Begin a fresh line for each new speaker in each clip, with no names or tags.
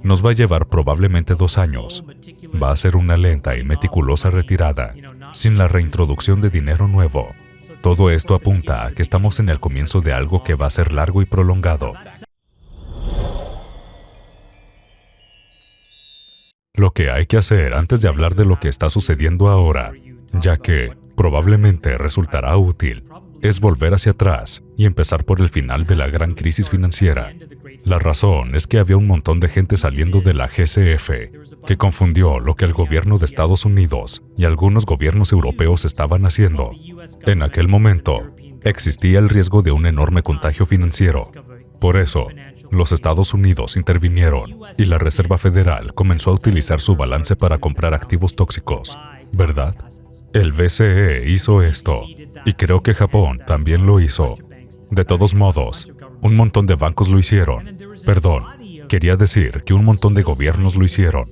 Nos va a llevar probablemente 2 años. Va a ser una lenta y meticulosa retirada, sin la reintroducción de dinero nuevo. Todo esto apunta a que estamos en el comienzo de algo que va a ser largo y prolongado. Lo que hay que hacer antes de hablar de lo que está sucediendo ahora, ya que probablemente resultará útil, es volver hacia atrás y empezar por el final de la gran crisis financiera. La razón es que había un montón de gente saliendo de la GCF que confundió lo que el gobierno de Estados Unidos y algunos gobiernos europeos estaban haciendo. En aquel momento, existía el riesgo de un enorme contagio financiero. Por eso, los Estados Unidos intervinieron y la Reserva Federal comenzó a utilizar su balance para comprar activos tóxicos, ¿verdad? El BCE hizo esto, y creo que Japón también lo hizo. De todos modos, un montón de bancos lo hicieron. Perdón, quería decir que un montón de gobiernos lo hicieron.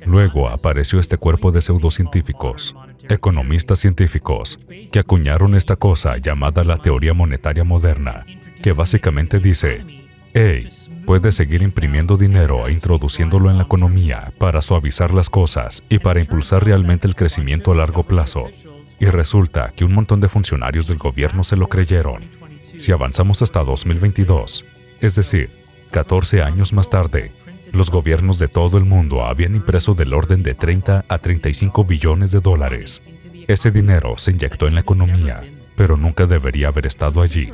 Luego apareció este cuerpo de pseudocientíficos, economistas científicos, que acuñaron esta cosa llamada la teoría monetaria moderna, que básicamente dice: hey, puedes seguir imprimiendo dinero e introduciéndolo en la economía para suavizar las cosas y para impulsar realmente el crecimiento a largo plazo. Y resulta que un montón de funcionarios del gobierno se lo creyeron. Si avanzamos hasta 2022, es decir, 14 años más tarde, los gobiernos de todo el mundo habían impreso del orden de 30 a 35 billones de dólares. Ese dinero se inyectó en la economía, pero nunca debería haber estado allí.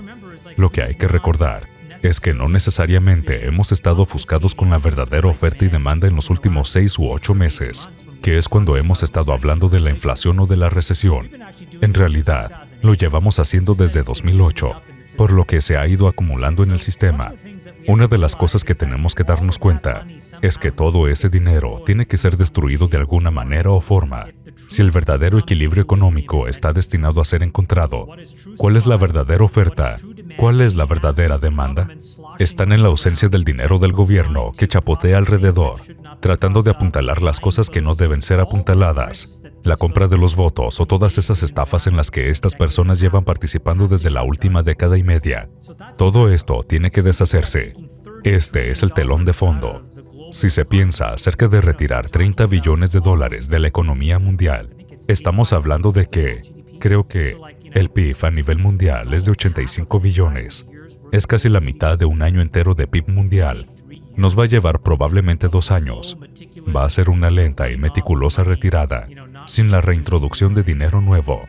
Lo que hay que recordar es que no necesariamente hemos estado ofuscados con la verdadera oferta y demanda en los últimos 6 u 8 meses, que es cuando hemos estado hablando de la inflación o de la recesión. En realidad, lo llevamos haciendo desde 2008, por lo que se ha ido acumulando en el sistema. Una de las cosas que tenemos que darnos cuenta es que todo ese dinero tiene que ser destruido de alguna manera o forma. Si el verdadero equilibrio económico está destinado a ser encontrado, ¿cuál es la verdadera oferta? ¿Cuál es la verdadera demanda? Están en la ausencia del dinero del gobierno que chapotea alrededor, tratando de apuntalar las cosas que no deben ser apuntaladas, la compra de los votos o todas esas estafas en las que estas personas llevan participando desde la última década y media. Todo esto tiene que deshacerse. Este es el telón de fondo. Si se piensa acerca de retirar 30 billones de dólares de la economía mundial, estamos hablando de que, creo que, el PIB a nivel mundial es de 85 billones. Es casi la mitad de un año entero de PIB mundial. Nos va a llevar probablemente 2 años. Va a ser una lenta y meticulosa retirada, sin la reintroducción de dinero nuevo.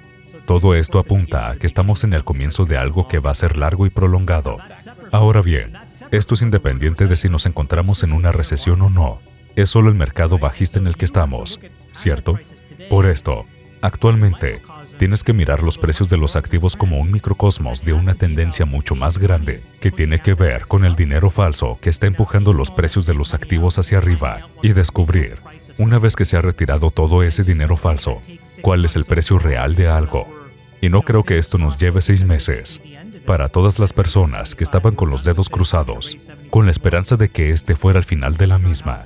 Todo esto apunta a que estamos en el comienzo de algo que va a ser largo y prolongado. Ahora bien, esto es independiente de si nos encontramos en una recesión o no. Es solo el mercado bajista en el que estamos, ¿cierto? Por esto, actualmente, tienes que mirar los precios de los activos como un microcosmos de una tendencia mucho más grande, que tiene que ver con el dinero falso que está empujando los precios de los activos hacia arriba, y descubrir, una vez que se ha retirado todo ese dinero falso, cuál es el precio real de algo. Y no creo que esto nos lleve 6 meses. Para todas las personas que estaban con los dedos cruzados, con la esperanza de que este fuera el final de la misma.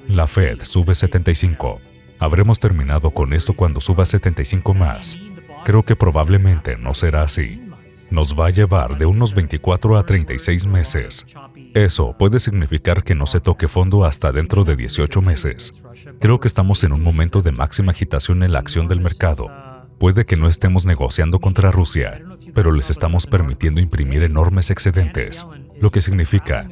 La Fed sube 75. Habremos terminado con esto cuando suba 75 más. Creo que probablemente no será así. Nos va a llevar de unos 24 a 36 meses. Eso puede significar que no se toque fondo hasta dentro de 18 meses. Creo que estamos en un momento de máxima agitación en la acción del mercado. Puede que no estemos negociando contra Rusia, pero les estamos permitiendo imprimir enormes excedentes, lo que significa,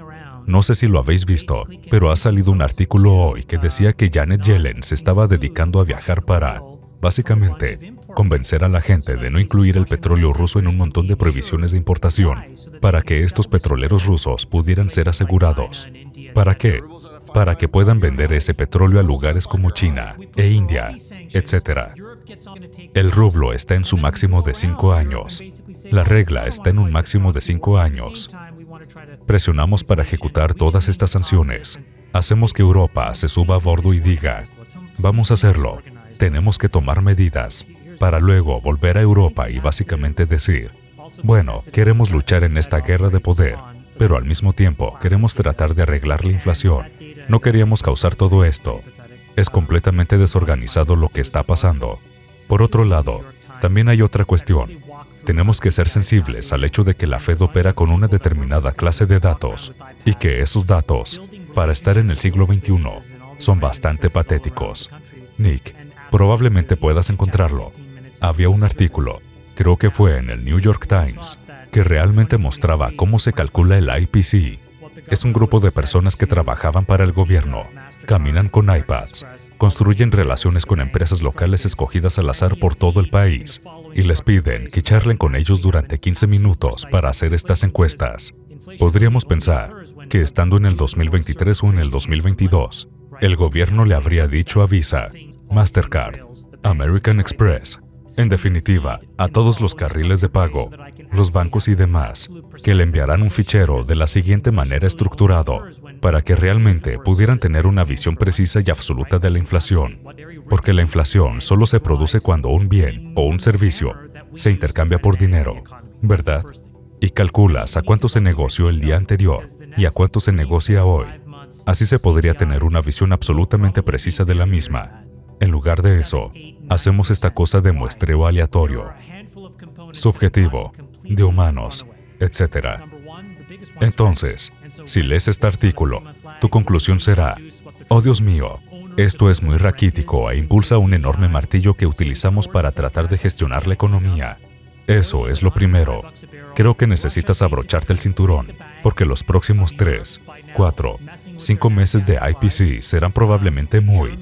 no sé si lo habéis visto, pero ha salido un artículo hoy que decía que Janet Yellen se estaba dedicando a viajar para, básicamente, convencer a la gente de no incluir el petróleo ruso en un montón de prohibiciones de importación, para que estos petroleros rusos pudieran ser asegurados. ¿Para qué? Para que puedan vender ese petróleo a lugares como China e India, etc. El rublo está en su máximo de 5 años. La regla está en un máximo de 5 años. Presionamos para ejecutar todas estas sanciones. Hacemos que Europa se suba a bordo y diga, vamos a hacerlo, tenemos que tomar medidas, para luego volver a Europa y básicamente decir, bueno, queremos luchar en esta guerra de poder, pero al mismo tiempo queremos tratar de arreglar la inflación. No queríamos causar todo esto. Es completamente desorganizado lo que está pasando. Por otro lado, también hay otra cuestión. Tenemos que ser sensibles al hecho de que la Fed opera con una determinada clase de datos y que esos datos, para estar en el siglo XXI, son bastante patéticos. Nick, probablemente puedas encontrarlo. Había un artículo, creo que fue en el New York Times, que realmente mostraba cómo se calcula el IPC. Es un grupo de personas que trabajaban para el gobierno, caminan con iPads, construyen relaciones con empresas locales escogidas al azar por todo el país y les piden que charlen con ellos durante 15 minutos para hacer estas encuestas. Podríamos pensar que estando en el 2023 o en el 2022, el gobierno le habría dicho a Visa, Mastercard, American Express, en definitiva, a todos los carriles de pago, los bancos y demás, que le enviarán un fichero de la siguiente manera estructurado, para que realmente pudieran tener una visión precisa y absoluta de la inflación. Porque la inflación solo se produce cuando un bien o un servicio se intercambia por dinero, ¿verdad? Y calculas a cuánto se negoció el día anterior y a cuánto se negocia hoy. Así se podría tener una visión absolutamente precisa de la misma. En lugar de eso, hacemos esta cosa de muestreo aleatorio, subjetivo, de humanos, etc. Entonces, si lees este artículo, tu conclusión será, oh Dios mío, esto es muy raquítico e impulsa un enorme martillo que utilizamos para tratar de gestionar la economía. Eso es lo primero. Creo que necesitas abrocharte el cinturón, porque los próximos 3, 4, 5 meses de IPC serán probablemente muy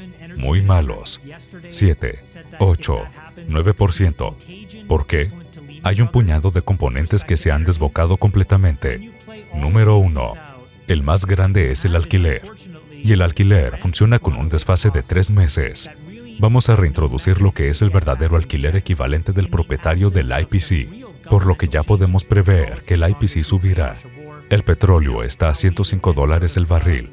malos. 7, 8, 9%. ¿Por qué? Hay un puñado de componentes que se han desbocado completamente. Número 1. El más grande es el alquiler. Y el alquiler funciona con un desfase de 3 meses. Vamos a reintroducir lo que es el verdadero alquiler equivalente del propietario del IPC, por lo que ya podemos prever que el IPC subirá. El petróleo está a $105 el barril.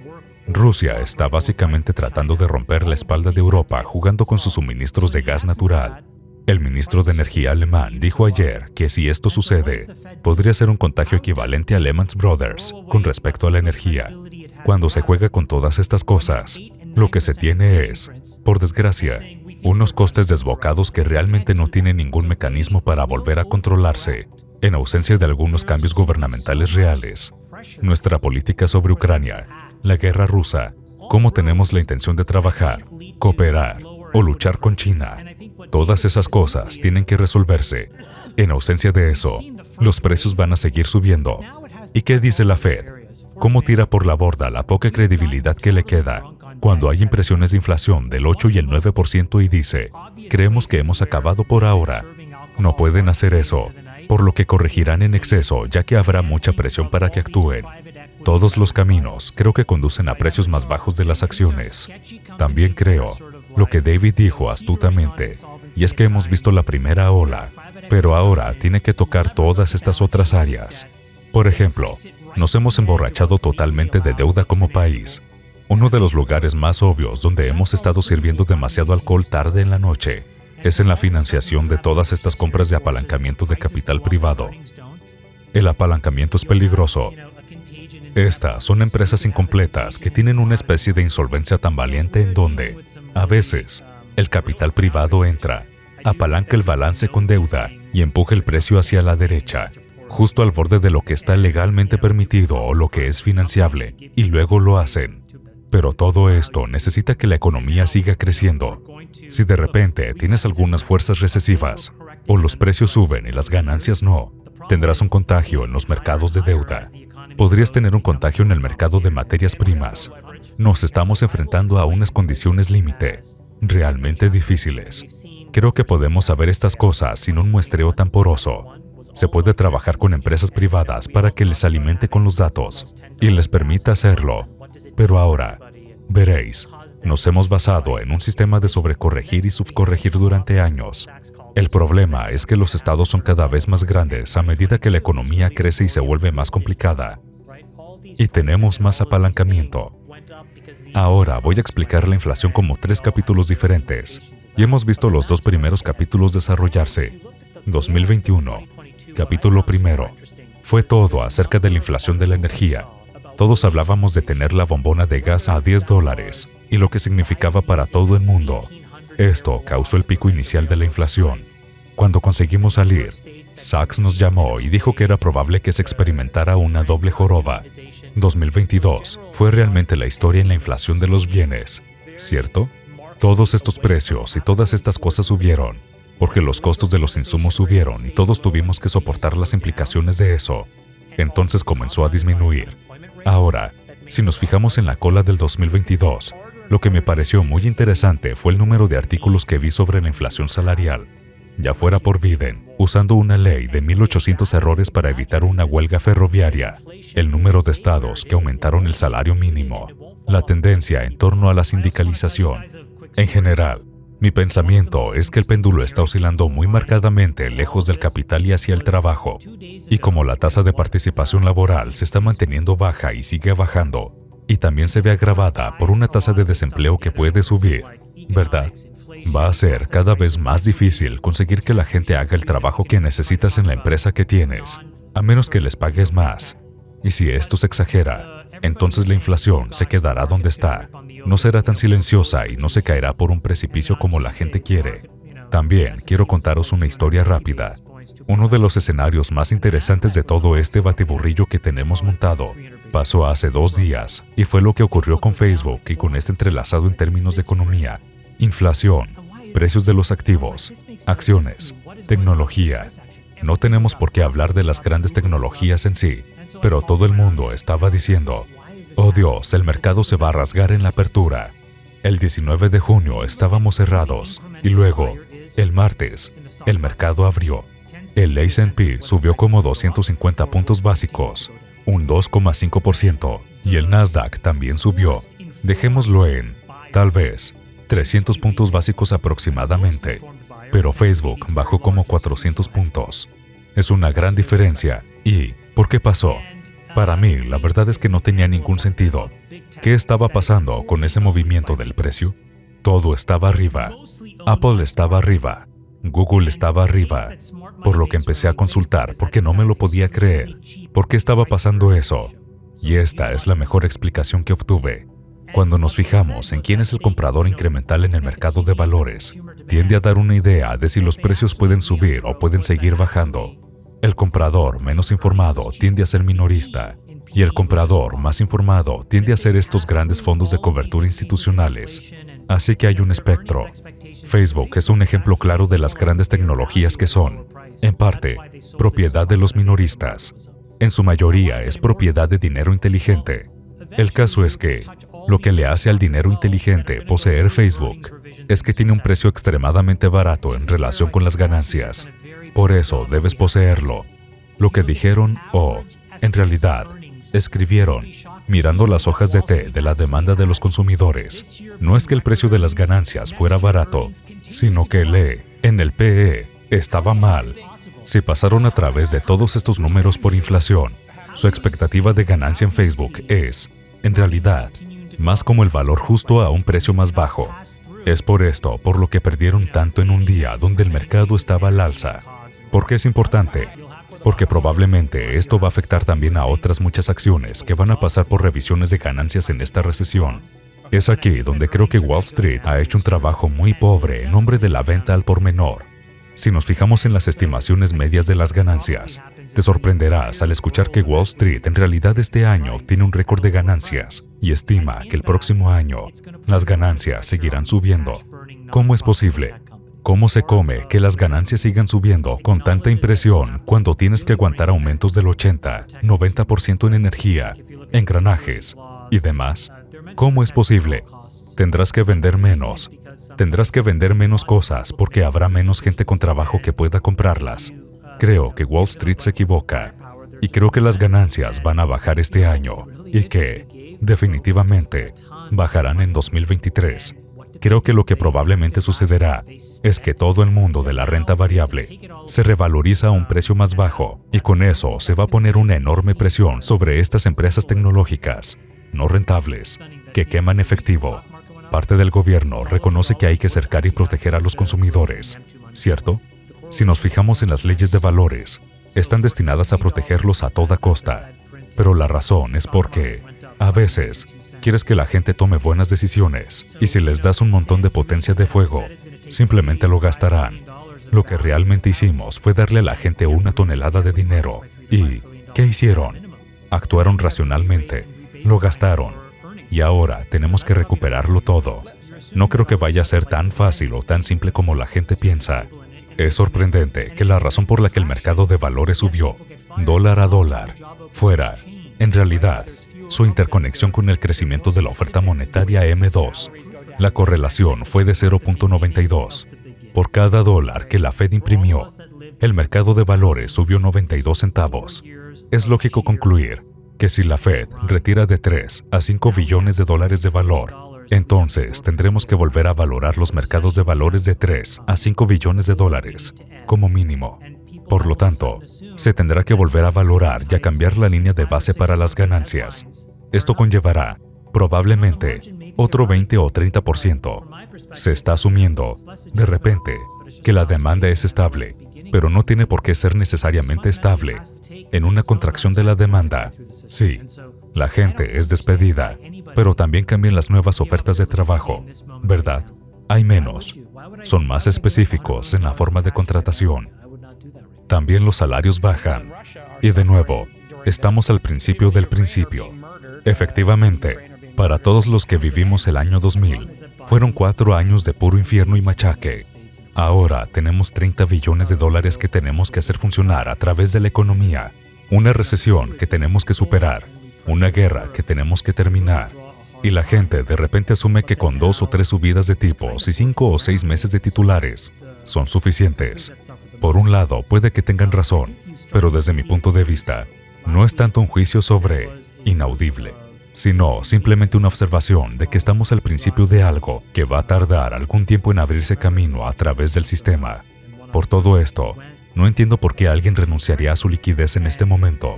Rusia está básicamente tratando de romper la espalda de Europa jugando con sus suministros de gas natural. El ministro de Energía alemán dijo ayer que si esto sucede, podría ser un contagio equivalente a Lehman Brothers con respecto a la energía. Cuando se juega con todas estas cosas, lo que se tiene es, por desgracia, unos costes desbocados que realmente no tienen ningún mecanismo para volver a controlarse, en ausencia de algunos cambios gubernamentales reales. Nuestra política sobre Ucrania, la guerra rusa, cómo tenemos la intención de trabajar, cooperar o luchar con China. Todas esas cosas tienen que resolverse. En ausencia de eso, los precios van a seguir subiendo. ¿Y qué dice la Fed? ¿Cómo tira por la borda la poca credibilidad que le queda cuando hay impresiones de inflación del 8 y el 9% y dice, creemos que hemos acabado por ahora? No pueden hacer eso, por lo que corregirán en exceso ya que habrá mucha presión para que actúen. Todos los caminos creo que conducen a precios más bajos de las acciones. También creo lo que David dijo astutamente, y es que hemos visto la primera ola, pero ahora tiene que tocar todas estas otras áreas. Por ejemplo, nos hemos emborrachado totalmente de deuda como país. Uno de los lugares más obvios donde hemos estado sirviendo demasiado alcohol tarde en la noche es en la financiación de todas estas compras de apalancamiento de capital privado. El apalancamiento es peligroso. Estas son empresas incompletas que tienen una especie de insolvencia tan valiente en donde, a veces, el capital privado entra, apalanca el balance con deuda y empuja el precio hacia la derecha, justo al borde de lo que está legalmente permitido o lo que es financiable, y luego lo hacen. Pero todo esto necesita que la economía siga creciendo. Si de repente tienes algunas fuerzas recesivas, o los precios suben y las ganancias no, tendrás un contagio en los mercados de deuda. Podrías tener un contagio en el mercado de materias primas. Nos estamos enfrentando a unas condiciones límite, realmente difíciles. Creo que podemos saber estas cosas sin un muestreo tan poroso. Se puede trabajar con empresas privadas para que les alimente con los datos y les permita hacerlo. Pero ahora, veréis, nos hemos basado en un sistema de sobrecorregir y subcorregir durante años. El problema es que los estados son cada vez más grandes a medida que la economía crece y se vuelve más complicada. Y tenemos más apalancamiento. Ahora voy a explicar la inflación como 3 capítulos diferentes. Y hemos visto los 2 primeros capítulos desarrollarse. 2021, capítulo 1. Fue todo acerca de la inflación de la energía. Todos hablábamos de tener la bombona de gas a $10 y lo que significaba para todo el mundo. Esto causó el pico inicial de la inflación. Cuando conseguimos salir, Sachs nos llamó y dijo que era probable que se experimentara una doble joroba. 2022 fue realmente la historia en la inflación de los bienes, ¿cierto? Todos estos precios y todas estas cosas subieron, porque los costos de los insumos subieron y todos tuvimos que soportar las implicaciones de eso. Entonces comenzó a disminuir. Ahora, si nos fijamos en la cola del 2022, lo que me pareció muy interesante fue el número de artículos que vi sobre la inflación salarial. Ya fuera por Biden, usando una ley de 1,800 errores para evitar una huelga ferroviaria, el número de estados que aumentaron el salario mínimo, la tendencia en torno a la sindicalización. En general, mi pensamiento es que el péndulo está oscilando muy marcadamente lejos del capital y hacia el trabajo. Y como la tasa de participación laboral se está manteniendo baja y sigue bajando, y también se ve agravada por una tasa de desempleo que puede subir, ¿verdad? Va a ser cada vez más difícil conseguir que la gente haga el trabajo que necesitas en la empresa que tienes, a menos que les pagues más. Y si esto se exagera, entonces la inflación se quedará donde está. No será tan silenciosa y no se caerá por un precipicio como la gente quiere. También quiero contaros una historia rápida. Uno de los escenarios más interesantes de todo este batiburrillo que tenemos montado pasó hace 2 días y fue lo que ocurrió con Facebook y con este entrelazado en términos de economía. Inflación, precios de los activos, acciones, tecnología. No tenemos por qué hablar de las grandes tecnologías en sí, pero todo el mundo estaba diciendo, oh Dios, el mercado se va a rasgar en la apertura. El 19 de junio estábamos cerrados y luego, el martes, el mercado abrió. El S&P subió como 250 puntos básicos, un 2,5%, y el Nasdaq también subió. Dejémoslo en, tal vez, 300 puntos básicos aproximadamente, pero Facebook bajó como 400 puntos. Es una gran diferencia. ¿Y por qué pasó? Para mí, la verdad es que no tenía ningún sentido. ¿Qué estaba pasando con ese movimiento del precio? Todo estaba arriba. Apple estaba arriba. Google estaba arriba. Por lo que empecé a consultar porque no me lo podía creer. ¿Por qué estaba pasando eso? Y esta es la mejor explicación que obtuve. Cuando nos fijamos en quién es el comprador incremental en el mercado de valores, tiende a dar una idea de si los precios pueden subir o pueden seguir bajando. El comprador menos informado tiende a ser minorista, y el comprador más informado tiende a ser estos grandes fondos de cobertura institucionales. Así que hay un espectro. Facebook es un ejemplo claro de las grandes tecnologías que son, en parte, propiedad de los minoristas. En su mayoría es propiedad de dinero inteligente. El caso es que, lo que le hace al dinero inteligente poseer Facebook es que tiene un precio extremadamente barato en relación con las ganancias. Por eso debes poseerlo. Lo que dijeron o, en realidad, escribieron, mirando las hojas de té de la demanda de los consumidores, no es que el precio de las ganancias fuera barato, sino que en el PE, estaba mal. Si pasaron a través de todos estos números por inflación, su expectativa de ganancia en Facebook es, en realidad, más como el valor justo a un precio más bajo. Es por esto por lo que perdieron tanto en un día donde el mercado estaba al alza. ¿Por qué es importante? Porque probablemente esto va a afectar también a otras muchas acciones que van a pasar por revisiones de ganancias en esta recesión. Es aquí donde creo que Wall Street ha hecho un trabajo muy pobre en nombre de la venta al por menor. Si nos fijamos en las estimaciones medias de las ganancias, te sorprenderás al escuchar que Wall Street en realidad este año tiene un récord de ganancias y estima que el próximo año las ganancias seguirán subiendo. ¿Cómo es posible? ¿Cómo se come que las ganancias sigan subiendo con tanta impresión cuando tienes que aguantar aumentos del 80, 90% en energía, engranajes y demás? ¿Cómo es posible? Tendrás que vender menos. Tendrás que vender menos cosas porque habrá menos gente con trabajo que pueda comprarlas. Creo que Wall Street se equivoca y creo que las ganancias van a bajar este año y que, definitivamente, bajarán en 2023. Creo que lo que probablemente sucederá es que todo el mundo de la renta variable se revaloriza a un precio más bajo y con eso se va a poner una enorme presión sobre estas empresas tecnológicas no rentables que queman efectivo. Parte del gobierno reconoce que hay que cercar y proteger a los consumidores, ¿cierto? Si nos fijamos en las leyes de valores, están destinadas a protegerlos a toda costa. Pero la razón es porque, a veces, quieres que la gente tome buenas decisiones y si les das un montón de potencia de fuego, simplemente lo gastarán. Lo que realmente hicimos fue darle a la gente 1 tonelada de dinero. ¿Y qué hicieron? Actuaron racionalmente, lo gastaron, y ahora tenemos que recuperarlo todo. No creo que vaya a ser tan fácil o tan simple como la gente piensa. Es sorprendente que la razón por la que el mercado de valores subió, dólar a dólar, fuera, en realidad, su interconexión con el crecimiento de la oferta monetaria M2. La correlación fue de 0.92. Por cada dólar que la Fed imprimió, el mercado de valores subió 92 centavos. Es lógico concluir que si la Fed retira de 3 a 5 billones de dólares de valor, entonces tendremos que volver a valorar los mercados de valores de 3 a 5 billones de dólares, como mínimo. Por lo tanto, se tendrá que volver a valorar y a cambiar la línea de base para las ganancias. Esto conllevará, probablemente, otro 20 o 30%. Se está asumiendo, de repente, que la demanda es estable, pero no tiene por qué ser necesariamente estable. En una contracción de la demanda, sí, la gente es despedida, pero también cambian las nuevas ofertas de trabajo, ¿verdad? Hay menos. Son más específicos en la forma de contratación. También los salarios bajan. Y de nuevo, estamos al principio del principio. Efectivamente, para todos los que vivimos el año 2000, fueron 4 años de puro infierno y machaque. Ahora tenemos 30 billones de dólares que tenemos que hacer funcionar a través de la economía, una recesión que tenemos que superar, una guerra que tenemos que terminar. Y la gente de repente asume que con 2 o 3 subidas de tipos y 5 o 6 meses de titulares son suficientes. Por un lado, puede que tengan razón, pero desde mi punto de vista, no es tanto un juicio sobre inaudible, sino simplemente una observación de que estamos al principio de algo que va a tardar algún tiempo en abrirse camino a través del sistema. Por todo esto, no entiendo por qué alguien renunciaría a su liquidez en este momento.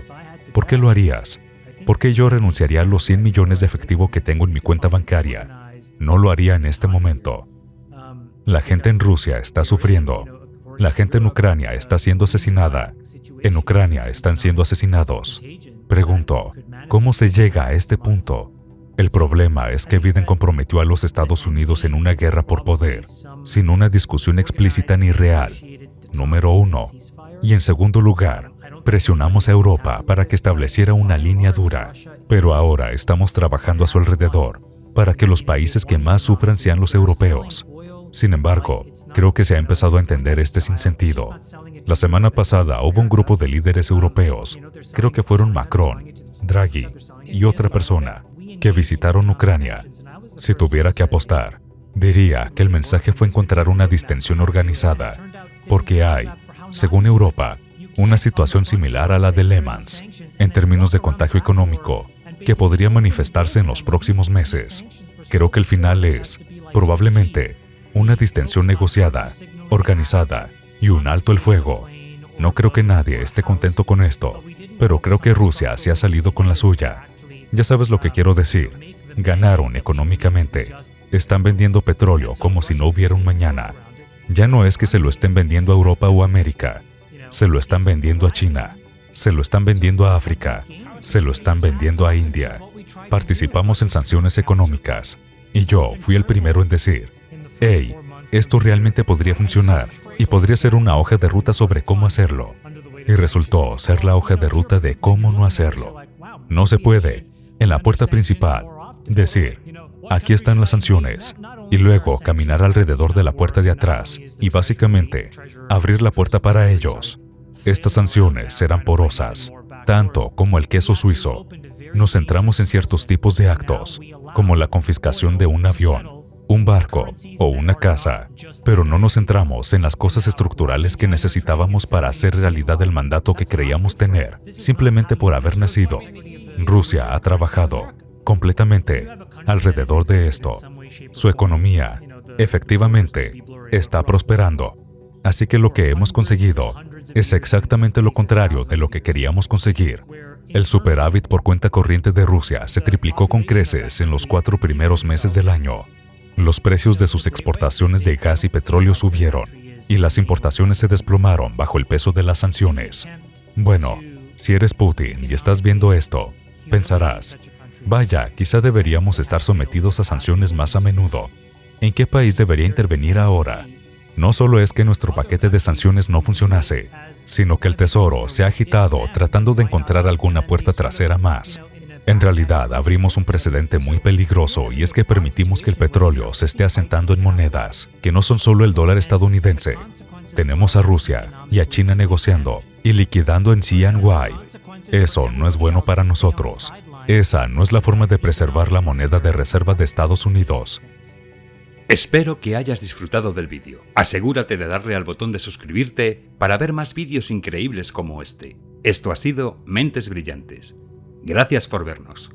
¿Por qué lo harías? ¿Por qué yo renunciaría a los 100 millones de efectivo que tengo en mi cuenta bancaria? No lo haría en este momento. La gente en Rusia está sufriendo. La gente en Ucrania está siendo asesinada. En Ucrania están siendo asesinados. Pregunto, ¿cómo se llega a este punto? El problema es que Biden comprometió a los Estados Unidos en una guerra por poder, sin una discusión explícita ni real. Número 1. Y en segundo lugar, presionamos a Europa para que estableciera una línea dura, pero ahora estamos trabajando a su alrededor para que los países que más sufran sean los europeos. Sin embargo, creo que se ha empezado a entender este sinsentido. La semana pasada hubo un grupo de líderes europeos, creo que fueron Macron, Draghi y otra persona, que visitaron Ucrania. Si tuviera que apostar, diría que el mensaje fue encontrar una distensión organizada, porque hay, según Europa, una situación similar a la de Lehman, en términos de contagio económico, que podría manifestarse en los próximos meses. Creo que el final es, probablemente, una distensión negociada, organizada y un alto el fuego. No creo que nadie esté contento con esto, pero creo que Rusia se ha salido con la suya. Ya sabes lo que quiero decir. Ganaron económicamente. Están vendiendo petróleo como si no hubiera un mañana. Ya no es que se lo estén vendiendo a Europa o América. Se lo están vendiendo a China. Se lo están vendiendo a África. Se lo están vendiendo a India. Participamos en sanciones económicas. Y yo fui el primero en decir, hey, esto realmente podría funcionar y podría ser una hoja de ruta sobre cómo hacerlo. Y resultó ser la hoja de ruta de cómo no hacerlo. No se puede, en la puerta principal, decir, aquí están las sanciones, y luego caminar alrededor de la puerta de atrás y básicamente abrir la puerta para ellos. Estas sanciones serán porosas, tanto como el queso suizo. Nos centramos en ciertos tipos de actos, como la confiscación de un avión, un barco o una casa, pero no nos centramos en las cosas estructurales que necesitábamos para hacer realidad el mandato que creíamos tener, simplemente por haber nacido. Rusia ha trabajado completamente alrededor de esto. Su economía, efectivamente, está prosperando. Así que lo que hemos conseguido es exactamente lo contrario de lo que queríamos conseguir. El superávit por cuenta corriente de Rusia se triplicó con creces en los 4 primeros meses del año. Los precios de sus exportaciones de gas y petróleo subieron, y las importaciones se desplomaron bajo el peso de las sanciones. Bueno, si eres Putin y estás viendo esto, pensarás, vaya, quizá deberíamos estar sometidos a sanciones más a menudo. ¿En qué país debería intervenir ahora? No solo es que nuestro paquete de sanciones no funcionase, sino que el Tesoro se ha agitado tratando de encontrar alguna puerta trasera más. En realidad, abrimos un precedente muy peligroso y es que permitimos que el petróleo se esté asentando en monedas que no son solo el dólar estadounidense. Tenemos a Rusia y a China negociando y liquidando en CNY. Eso no es bueno para nosotros. Esa no es la forma de preservar la moneda de reserva de Estados Unidos.
Espero que hayas disfrutado del vídeo. Asegúrate de darle al botón de suscribirte para ver más vídeos increíbles como este. Esto ha sido Mentes Brillantes. Gracias por vernos.